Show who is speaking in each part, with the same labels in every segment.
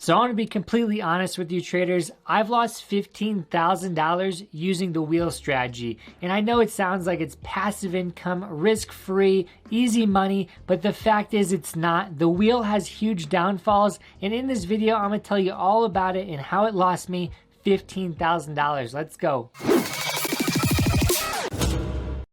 Speaker 1: So I want to be completely honest with you traders. I've lost $15,000 using the wheel strategy. And I know it sounds like it's passive income, risk-free, easy money, but the fact is it's not. The wheel has huge downfalls. And in this video, I'm going to tell you all about it and how it lost me $15,000. Let's go.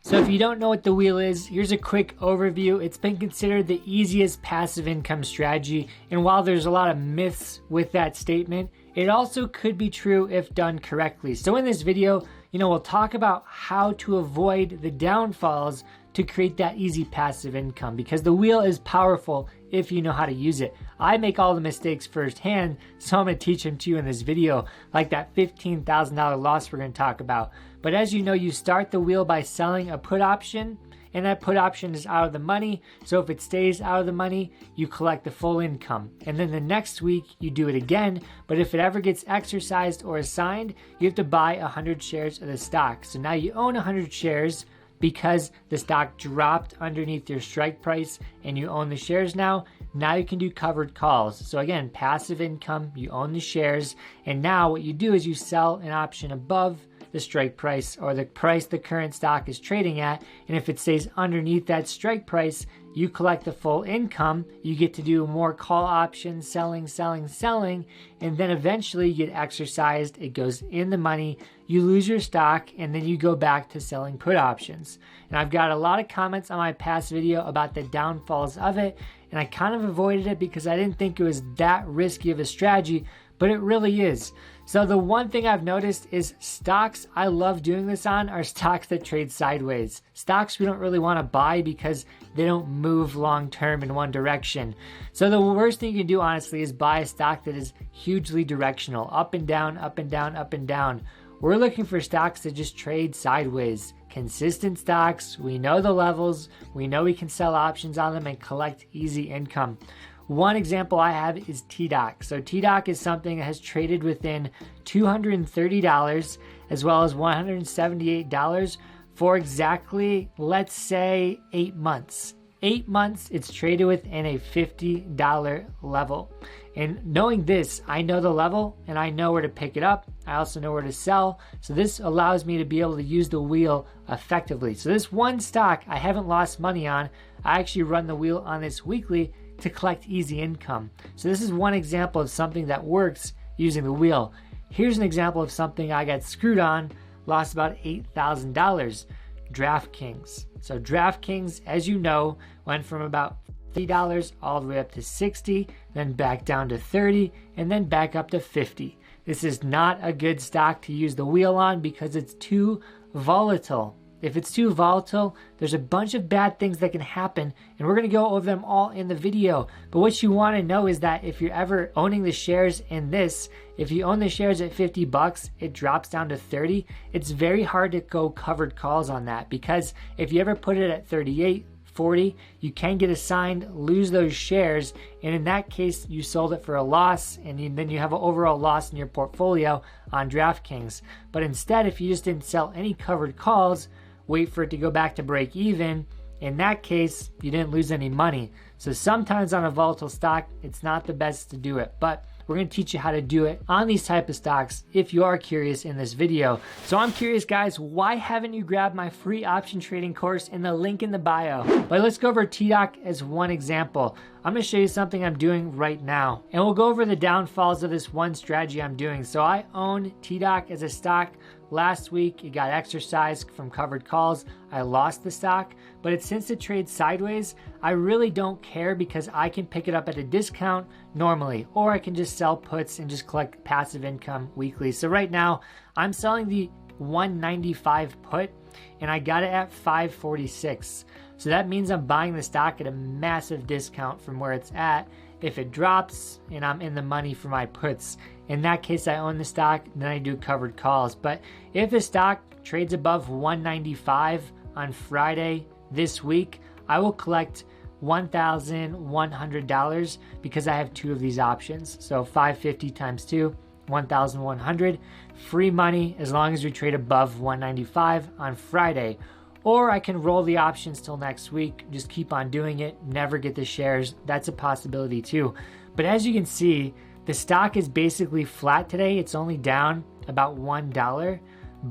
Speaker 1: So if you don't know what the wheel is, here's a quick overview. It's been considered the easiest passive income strategy, and while there's a lot of myths with that statement, it also could be true if done correctly. So in this video, we'll talk about how to avoid the downfalls to create that easy passive income, because the wheel is powerful if you know how to use it. I make all the mistakes firsthand, so I'm going to teach them to you in this video, like that $15,000 loss we're going to talk about. But as you know, you start the wheel by selling a put option, and that put option is out of the money. So if it stays out of the money, you collect the full income. And then the next week, you do it again. But if it ever gets exercised or assigned, you have to buy 100 shares of the stock. So now you own 100 shares because the stock dropped underneath your strike price and you own the shares now. Now you can do covered calls. So again, passive income, you own the shares. And now what you do is you sell an option above the strike price, or the price the current stock is trading at. And if it stays underneath that strike price, you collect the full income. You get to do more call options, selling, and then eventually you get exercised. It goes in the money. You lose your stock, and then you go back to selling put options. And I've got a lot of comments on my past video about the downfalls of it, and I kind of avoided it because I didn't think it was that risky of a strategy, but it really is. So the one thing I've noticed is stocks I love doing this on are stocks that trade sideways. Stocks we don't really want to buy because they don't move long term in one direction. So the worst thing you can do, honestly, is buy a stock that is hugely directional, up and down, up and down, up and down. We're looking for stocks that just trade sideways. Consistent stocks, we know the levels, we know we can sell options on them and collect easy income. One example I have is TDOC. So TDOC is something that has traded within $230 as well as $178 for exactly, let's say, 8 months. 8 months, it's traded within a $50 level. And knowing this, I know the level and I know where to pick it up. I also know where to sell. So this allows me to be able to use the wheel effectively. So this one stock I haven't lost money on. I actually run the wheel on this weekly to collect easy income. So this is one example of something that works using the wheel. Here's an example of something I got screwed on, lost about $8,000. DraftKings. So DraftKings, as you know, went from about $50 all the way up to $60, then back down to $30, and then back up to $50. This is not a good stock to use the wheel on because it's too volatile. If it's too volatile, there's a bunch of bad things that can happen, and we're going to go over them all in the video. But what you want to know is that if you're ever owning the shares in this, if you own the shares at 50 bucks, it drops down to 30. It's very hard to go covered calls on that, because if you ever put it at 38, 40, you can get assigned, lose those shares, and in that case, you sold it for a loss, and then you have an overall loss in your portfolio on DraftKings. But instead, if you just didn't sell any covered calls, wait for it to go back to break even, in that case, you didn't lose any money. So sometimes on a volatile stock, it's not the best to do it, but we're going to teach you how to do it on these type of stocks if you are curious in this video. So I'm curious, guys, why haven't you grabbed my free option trading course in the link in the bio? But let's go over TDOC as one example. I'm going to show you something I'm doing right now, and we'll go over the downfalls of this one strategy I'm doing. So I own TDOC as a stock. Last week, it got exercised from covered calls. I lost the stock, but since it trades sideways, I really don't care because I can pick it up at a discount normally, or I can just sell puts and just collect passive income weekly. So right now, I'm selling the 195 put, and I got it at 546. So that means I'm buying the stock at a massive discount from where it's at. If it drops and I'm in the money for my puts, in that case I own the stock, then I do covered calls. But if the stock trades above 195 on Friday this week, I will collect $1,100 because I have two of these options. So 550 times 2, 1,100. Free money as long as we trade above 195 on Friday. Or I can roll the options till next week, just keep on doing it, never get the shares. That's a possibility too. But as you can see, The stock is basically flat today. It's only down about $1,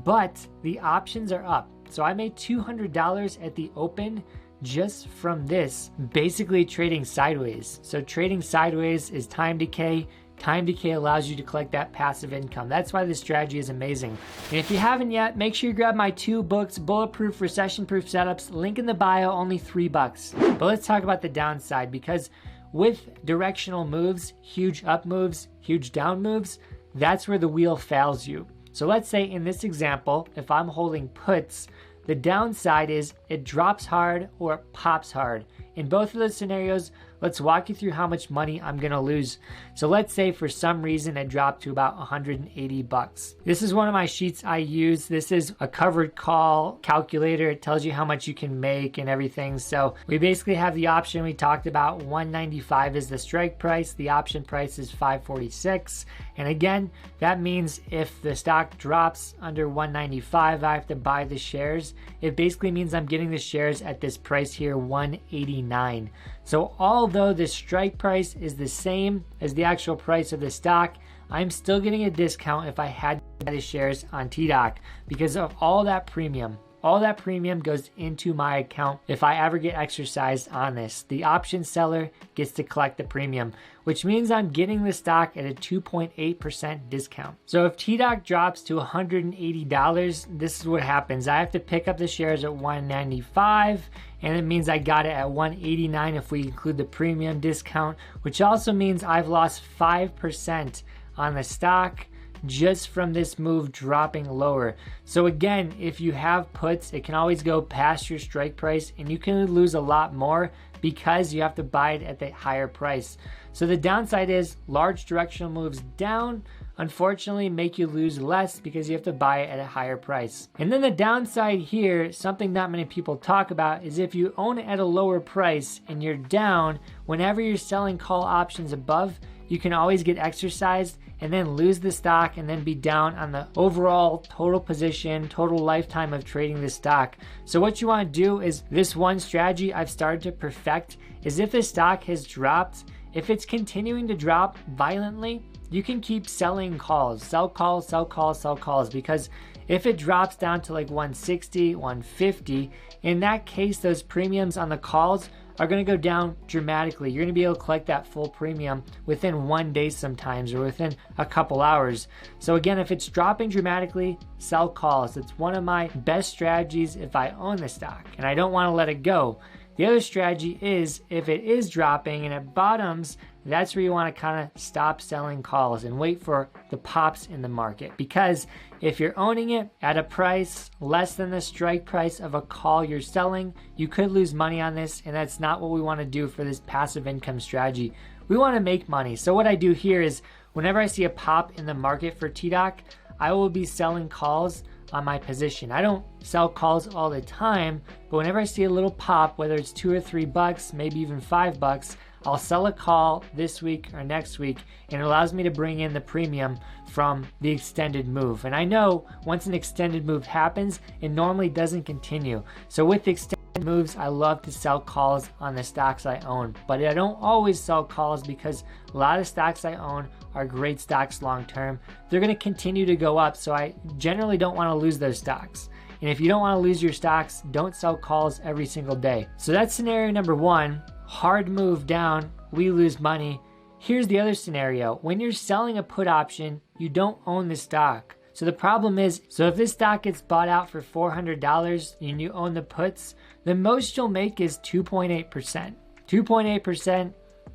Speaker 1: but the options are up. So I made $200 at the open just from this, basically trading sideways. So trading sideways is time decay. Time decay allows you to collect that passive income. That's why this strategy is amazing. And if you haven't yet, make sure you grab my 2 books, Bulletproof, Recession-Proof Setups, link in the bio, only $3. But let's talk about the downside, because with directional moves, huge up moves, huge down moves, that's where the wheel fails you. So let's say in this example, if I'm holding puts, the downside is it drops hard or it pops hard. In both of those scenarios, let's walk you through how much money I'm gonna lose. So let's say for some reason it dropped to about $180. This is one of my sheets I use. This is a covered call calculator. It tells you how much you can make and everything. So we basically have the option we talked about. 195 is the strike price. The option price is 546. And again, that means if the stock drops under 195, I have to buy the shares. It basically means I'm getting the shares at this price here, 189. So although the strike price is the same as the actual price of the stock, I'm still getting a discount if I had to buy the shares on TDOC because of all that premium. All that premium goes into my account if I ever get exercised on this. The option seller gets to collect the premium, which means I'm getting the stock at a 2.8% discount. So if TDOC drops to $180, this is what happens. I have to pick up the shares at 195, and it means I got it at 189 if we include the premium discount, which also means I've lost 5% on the stock just from this move dropping lower. So again, if you have puts, it can always go past your strike price and you can lose a lot more because you have to buy it at the higher price. So the downside is large directional moves down, unfortunately, make you lose less because you have to buy it at a higher price. And then the downside here, something not many people talk about, is if you own it at a lower price and you're down, whenever you're selling call options above, you can always get exercised and then lose the stock and then be down on the overall total position, total lifetime of trading the stock. So what you want to do is this one strategy I've started to perfect is if the stock has dropped, if it's continuing to drop violently, you can keep selling calls, sell calls, sell calls, sell calls, because if it drops down to like 160, 150, in that case, those premiums on the calls are going to go down dramatically. You're going to be able to collect that full premium within 1 day sometimes, or within a couple hours. So again, if it's dropping dramatically, sell calls. It's one of my best strategies if I own the stock and I don't want to let it go. The other strategy is if it is dropping and it bottoms, that's where you want to kind of stop selling calls and wait for the pops in the market. Because if you're owning it at a price less than the strike price of a call you're selling, you could lose money on this, and that's not what we want to do for this passive income strategy. We want to make money. So what I do here is whenever I see a pop in the market for TDOC, I will be selling calls on my position. I don't sell calls all the time, but whenever I see a little pop, whether it's $2 or $3, maybe even $5, I'll sell a call this week or next week, and it allows me to bring in the premium from the extended move. And I know once an extended move happens, it normally doesn't continue. So with extended moves, I love to sell calls on the stocks I own, but I don't always sell calls because a lot of stocks I own are great stocks long term. They're going to continue to go up, so I generally don't want to lose those stocks. And if you don't want to lose your stocks, don't sell calls every single day. So that's scenario number one. Hard move down, we lose money. Here's the other scenario. When you're selling a put option, you don't own the stock. So the problem is, so if this stock gets bought out for $400 and you own the puts, the most you'll make is 2.8%. 2.8%,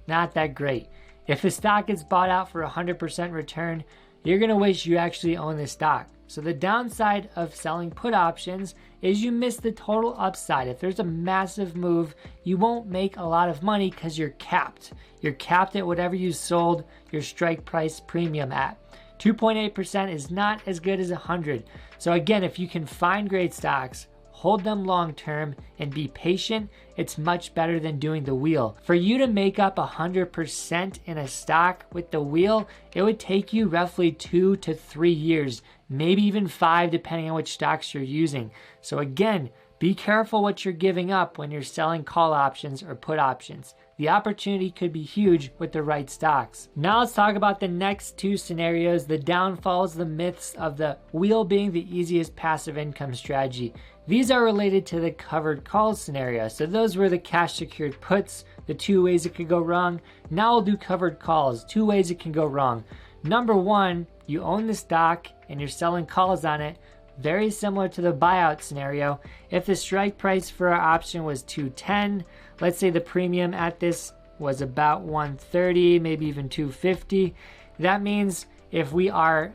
Speaker 1: not that great. If the stock gets bought out for 100% return, you're going to wish you actually own the stock. So the downside of selling put options is you miss the total upside. If there's a massive move, you won't make a lot of money because you're capped. You're capped at whatever you sold your strike price premium at. 2.8% is not as good as 100. So again, if you can find great stocks, hold them long term, and be patient, it's much better than doing the wheel. For you to make up 100% in a stock with the wheel, it would take you roughly 2 to 3 years, maybe even 5 depending on which stocks you're using. So again, be careful what you're giving up when you're selling call options or put options. the opportunity could be huge with the right stocks. Now let's talk about the next two scenarios, the downfalls, the myths of the wheel being the easiest passive income strategy. These are related to the covered calls scenario. So those were the cash secured puts, the two ways it could go wrong. Now we'll do covered calls, two ways it can go wrong. Number one, you own the stock and you're selling calls on it. Very similar to the buyout scenario. If the strike price for our option was 210, let's say the premium at this was about 130, maybe even 250. That means if we are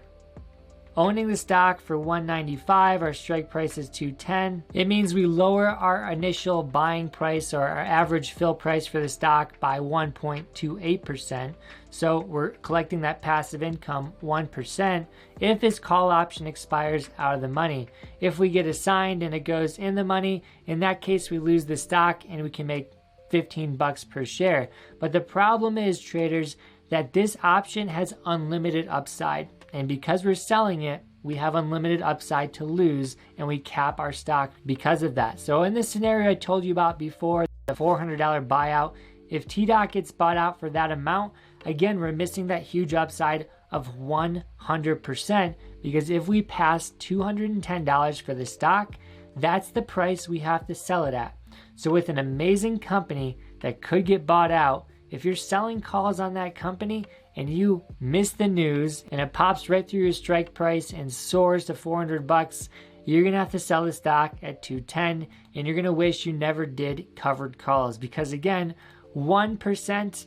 Speaker 1: owning the stock for 195, our strike price is 210. It means we lower our initial buying price or our average fill price for the stock by 1.28%. So we're collecting that passive income 1% if this call option expires out of the money. If we get assigned and it goes in the money, in that case we lose the stock and we can make 15 bucks per share. But the problem is, traders, that this option has unlimited upside. And because we're selling it, we have unlimited upside to lose, and we cap our stock because of that. So in this scenario I told you about before, the $400 buyout, if TDOC gets bought out for that amount, again, we're missing that huge upside of 100%, because if we pass $210 for the stock, that's the price we have to sell it at. So with an amazing company that could get bought out, if you're selling calls on that company and you miss the news and it pops right through your strike price and soars to 400 bucks, you're going to have to sell the stock at 210, and you're going to wish you never did covered calls, because again, 1%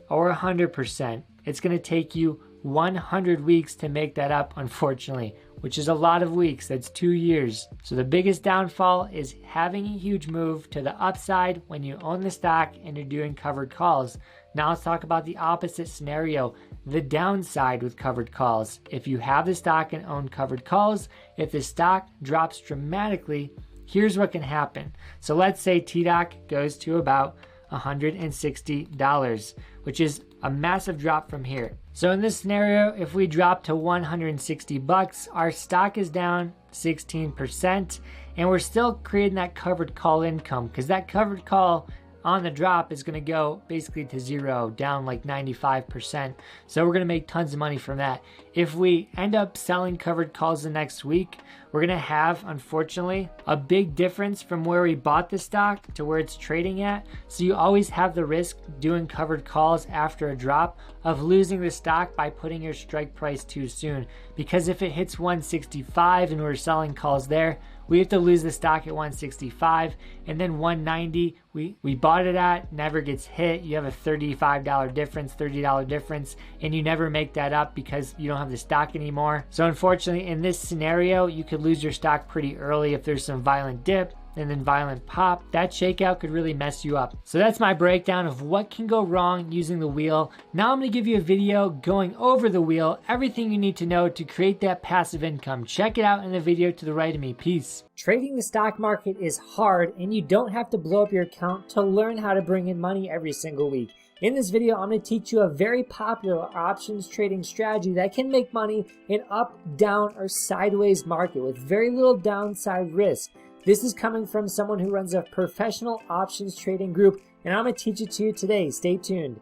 Speaker 1: or 100%, it's going to take you 100 weeks to make that up, unfortunately, which is a lot of weeks. That's 2 years. So the biggest downfall is having a huge move to the upside when you own the stock and you're doing covered calls. Now let's talk about the opposite scenario, the downside with covered calls. If you have the stock and own covered calls, if the stock drops dramatically, here's what can happen. So let's say TDOC goes to about $160, which is a massive drop from here. So in this scenario, if we drop to 160 bucks, our stock is down 16%, and we're still creating that covered call income, because that covered call on the drop is going to go basically to zero, down like 95%. So we're going to make tons of money from that. If we end up selling covered calls the next week, we're going to have, unfortunately, a big difference from where we bought the stock to where it's trading at. So you always have the risk doing covered calls after a drop of losing the stock by putting your strike price too soon. Because if it hits 165 and we're selling calls there, we have to lose the stock at 165, and then 190 we bought it at, never gets hit. You have a $35 difference, $30 difference, and you never make that up because you don't have the stock anymore. So unfortunately, in this scenario, you could lose your stock pretty early if there's some violent dip and then violent pop. That shakeout could really mess you up. So that's my breakdown of what can go wrong using the wheel. Now I'm going to give you a video going over the wheel, everything you need to know to create that passive income. Check it out in the video to the right of me. Peace. Trading the stock market is hard, and you don't have to blow up your account to learn how to bring in money every single week. In this video, I'm going to teach you a very popular options trading strategy that can make money in up, down, or sideways market with very little downside risk. This is coming from someone who runs a professional options trading group, and I'm going to teach it to you today. Stay tuned.